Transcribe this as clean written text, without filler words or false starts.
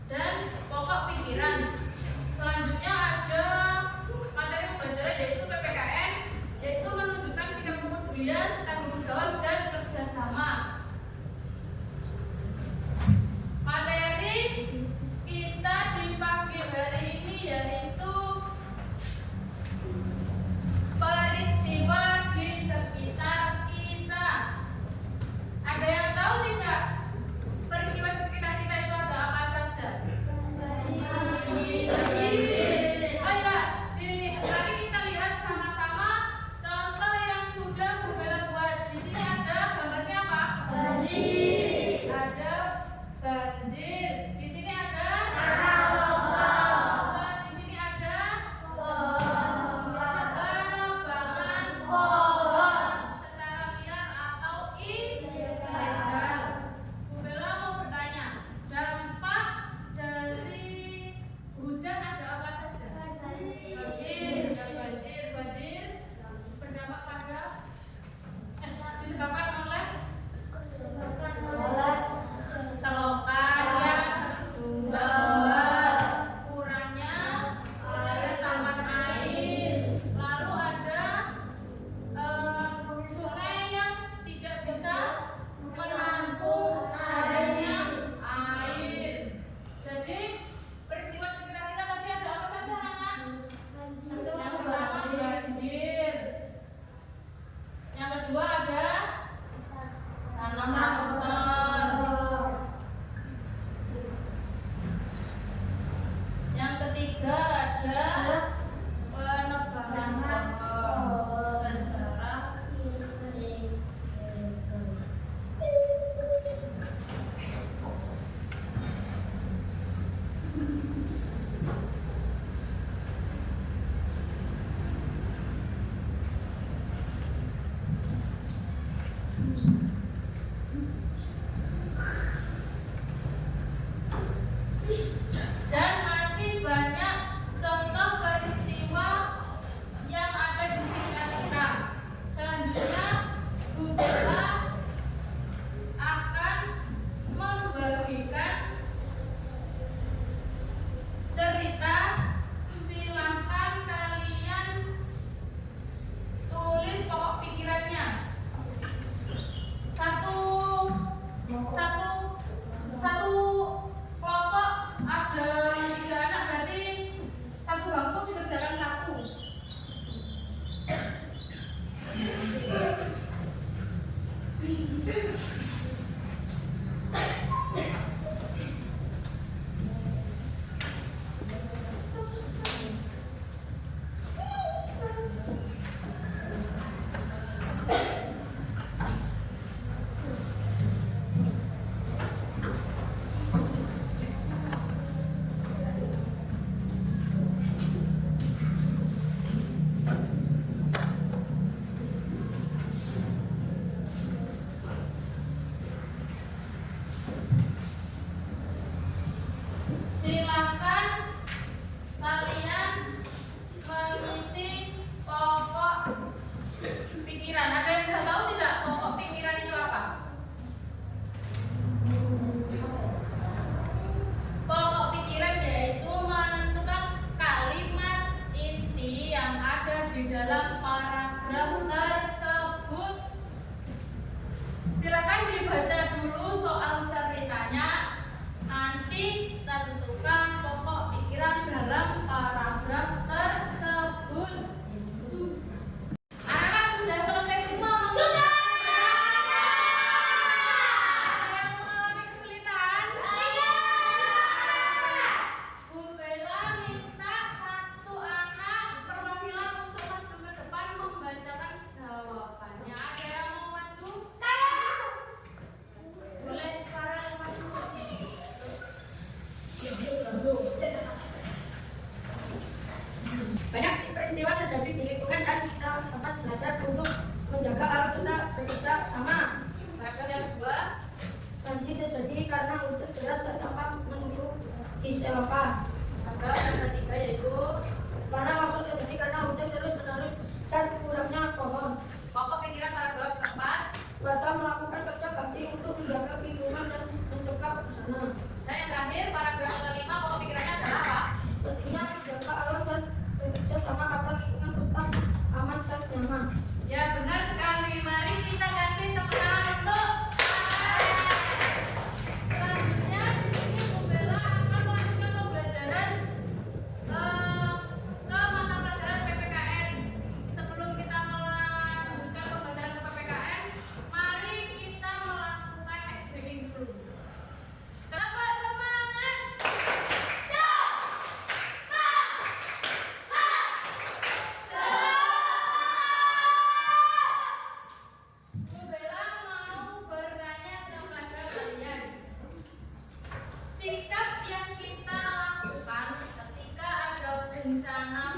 dan pokok pikiran. Selanjutnya ada materi pembelajaran yaitu PPKS, yaitu menunjukkan sikap kepedulian, tanggung jawab, dan kerjasama. Materi kita di pagi hari ini yaitu peristiwa di sekitar kita. Ada yang tahu tidak peristiwa di sekitar kita itu ada apa saja? Mari kita lihat sama-sama contoh yang sudah Bunda buat. Di sini ada gambarnya apa? Banjir. Ada banjir. Di sini ada longsor. Di sini ada penebangan pohon secara liar atau ilegal. Bu Bella mau bertanya, dampak dari hujan ada apa saja? Banjir berdampak pada disebabkan oleh selokan yang tersumbat, kurangnya resapan air, lalu ada sungai yang tidak bisa menampung adanya air. Jadi peristiwa di sekitar kita tadi ada apa saja, anak? Yang pertama banjir, yang kedua ada tanah longsor, yang ketiga ada penebangan pohon secara dan masih banyak contoh peristiwa yang ada di sekitar kita. Selanjutnya Bu Bella akan membagikan cerita. Silahkan kalian tulis pokok pikirannya. Satu kelompok ada 3 anak, berarti satu bangku dikerjakan satu. Silakan kalian mengisi pokok pikiran. Ada yang sudah tahu tidak pokok pikiran itu apa? Pokok pikiran yaitu menentukan kalimat inti yang ada di dalam paragraf tersebut. Silakan dibaca dulu soal ceritanya. Nanti tentukan pokok pikiran dalam paragraf tersebut. Anak-anak sudah selesai semua? Sudah. Ada yang mengalami kesulitan? Iya. Bu Bella minta satu anak perwakilan untuk maju ke depan membacakan jawabannya. Ada yang mau maju? Saya. Boleh para yang maju. Banyak peristiwa terjadi di lingkungan dan kita dapat belajar untuk menjaga alam kita bekerja sama. Paragraf yang kedua, Banjir terjadi karena hujan deras terdampak menuju di selokan. paragraf yang ketiga yaitu Karena longsor terjadi karena hujan terus menerus dan kurangnya pohon. pokok pikiran. Paragraf keempat, Warga melakukan kerja bakti untuk menjaga lingkungan dan mencegah bencana. bencana